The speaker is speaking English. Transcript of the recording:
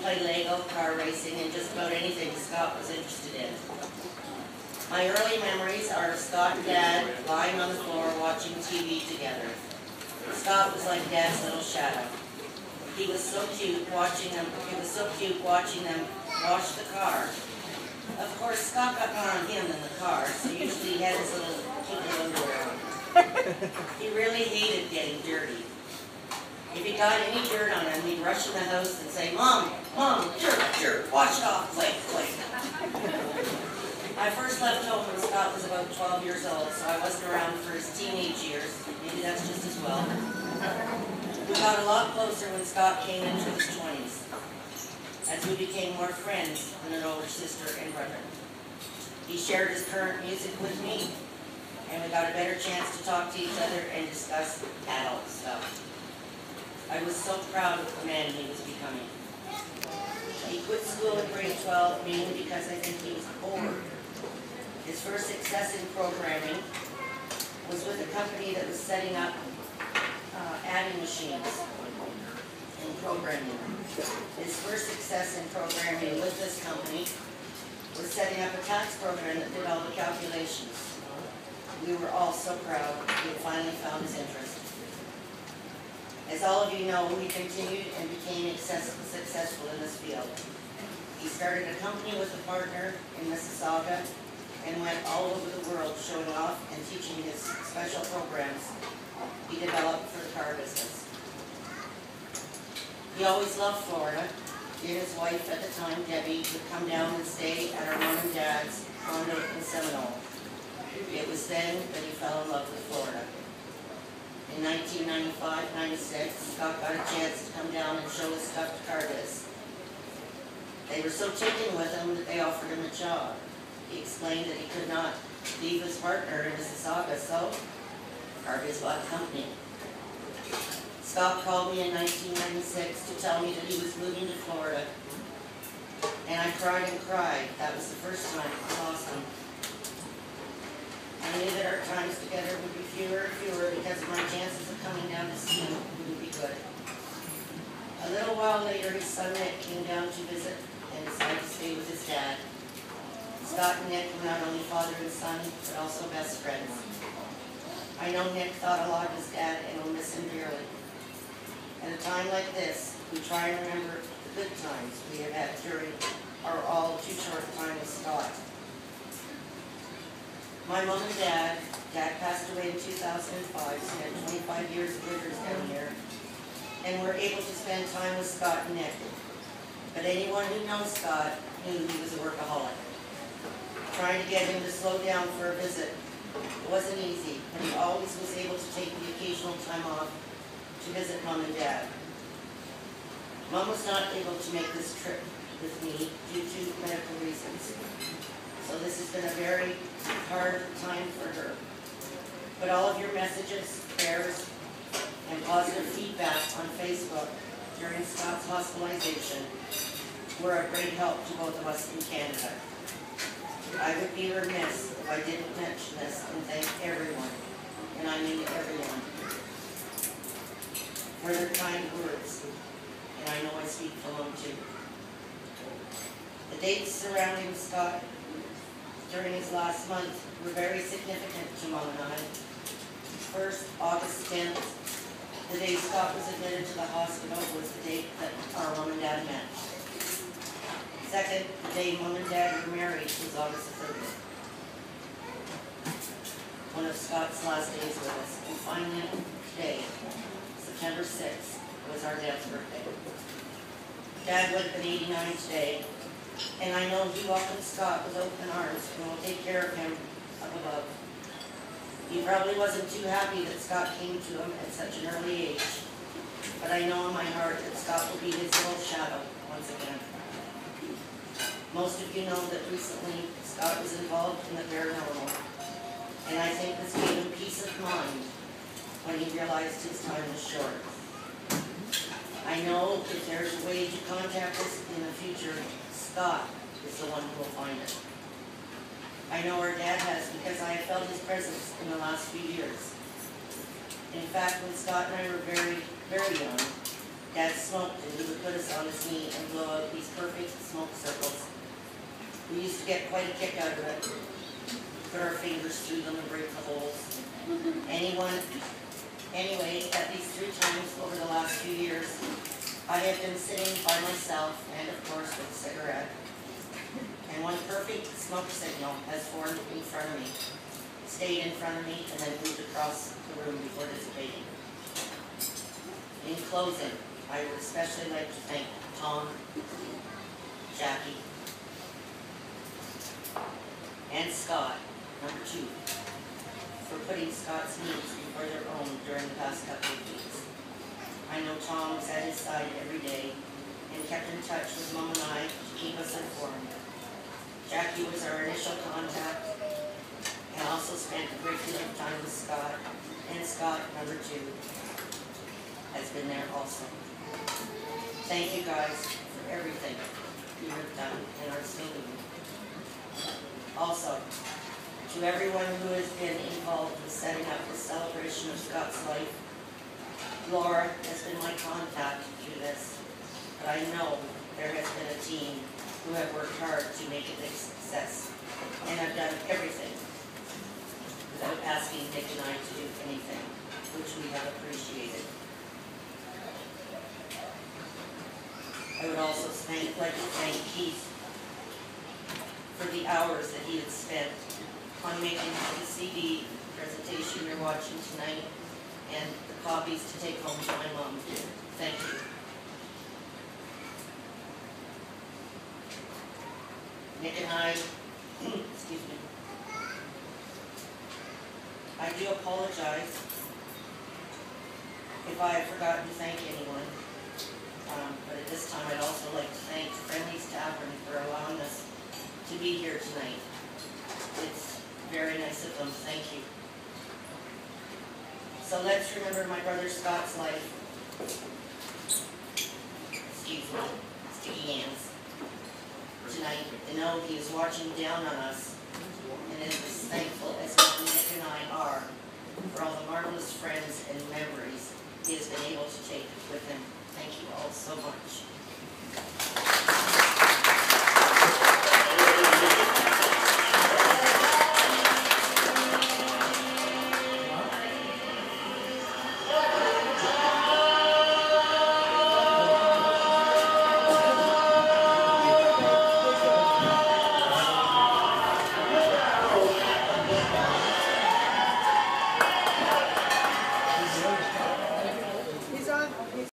play Lego, car racing, and just about anything Scott was interested in. My early memories are of Scott and Dad lying on the floor watching TV together. Scott was like Dad's little shadow. He was so cute watching them. Wash the car. Of course, Scott got more on him than the car, so usually he had his cute little underwear on. He really hated getting dirty. If he got any dirt on him, he'd rush in the house and say, "Mom, dirt, wash it off, quick." I first left home when Scott was about 12 years old, so I wasn't around for his teenage years. Maybe that's just as well. We got a lot closer when Scott came into his 20s, as we became more friends than an older sister and brother. He shared his current music with me, and we got a better chance to talk to each other and discuss adult stuff. I was so proud of the man he was becoming. He quit school in grade 12 mainly because I think he was bored. His first success in programming was with a company that was setting up adding machines in programming. His first success in programming with this company was setting up a tax program that did all the calculations. We were all so proud he had finally found his interest. As all of you know, he continued and became successful in this field. He started a company with a partner in Mississauga and went all over the world showing off and teaching his special programs he developed for the car business. He always loved Florida. He and his wife at the time, Debbie, would come down and stay at our mom and dad's condo in Seminole. It was then that he fell in love with Florida. In 1995-96, Scott got a chance to come down and show his stuff to Carbiz. They were so taken with him that they offered him a job. He explained that he could not leave his partner in Mississauga, so Carbiz bought the company. Scott called me in 1996 to tell me that he was moving to Florida, and I cried and cried. That was the first time I lost him. I knew that our times together would be fewer and fewer because my chances of coming down to see him wouldn't be good. A little while later, his son Nick came down to visit and decided to stay with his dad. Scott and Nick were not only father and son, but also best friends. I know Nick thought a lot of his dad and will miss him dearly. At a time like this, we try and remember the good times we have had during our all too short time with Scott. My mom and Dad passed away in 2005, spent 25 years of winters down here, and were able to spend time with Scott and Nick. But anyone who knows Scott knew he was a workaholic. Trying to get him to slow down for a visit wasn't easy, but he always was able to take the occasional time off to visit Mom and Dad. Mom was not able to make this trip with me due to medical reasons. So this has been a very hard time for her. But all of your messages, prayers, and positive feedback on Facebook during Scott's hospitalization were a great help to both of us in Canada. I would be remiss if I didn't mention this and thank everyone, and I mean everyone, for their kind words, and I know I speak for them too. The dates surrounding Scott during his last month were very significant to Mom and I. First, August 10th, the day Scott was admitted to the hospital, was the date that our Mom and Dad met. Second, the day Mom and Dad were married was August 30th. One of Scott's last days with us. And finally, today, September 6th, was our dad's birthday. Dad would have been 89 today, and I know he welcomed Scott with open arms and will take care of him up above. He probably wasn't too happy that Scott came to him at such an early age, but I know in my heart that Scott will be his little shadow once again. Most of you know that recently Scott was involved in the paranormal, and I think this gave him peace of mind when he realized his time was short. I know if there's a way to contact us in the future, Scott is the one who will find it. I know our dad has because I have felt his presence in the last few years. In fact, when Scott and I were very, very young, Dad smoked and he would put us on his knee and blow out these We used to get quite a kick out of it. Put our fingers through them and break the holes. Anyway, at least 3 times over the last few years, I have been sitting by myself and of course with a cigarette. And one perfect smoke signal has formed in front of me, stayed in front of me, and then moved across the room before dissipating. In closing, I would especially like to thank Tom, Jackie, and Scott, number 2, for putting Scott's needs before their own during the past couple of weeks. I know Tom was at his side every day and kept in touch with Mom and I to keep us informed. Jackie was our initial contact and also spent a great deal of time with Scott, and Scott, number 2, has been there also. Thank you guys for everything you have done and are still doing. Also, to everyone who has been involved in setting up the celebration of Scott's life, Laura has been my contact through this, but I know there has been a team who have worked hard to make it a success and have done everything without asking Nick and I to do anything, which we have appreciated. I would also like to thank Keith for the hours that he had spent on making the CD presentation you're watching tonight and the copies to take home to my mom. Thank you. Nick and I, excuse me, I do apologize if I have forgotten to thank anyone, but at this time I'd also like to thank Friendly's Tavern for allowing us to be here tonight. It's very nice of them, thank you. So let's remember my brother Scott's life. Excuse me, sticky hands. Tonight, to know he is watching down on us and is as thankful as Nick and I are for all the marvelous friends and memories he has been able to take with him. Thank you all so much.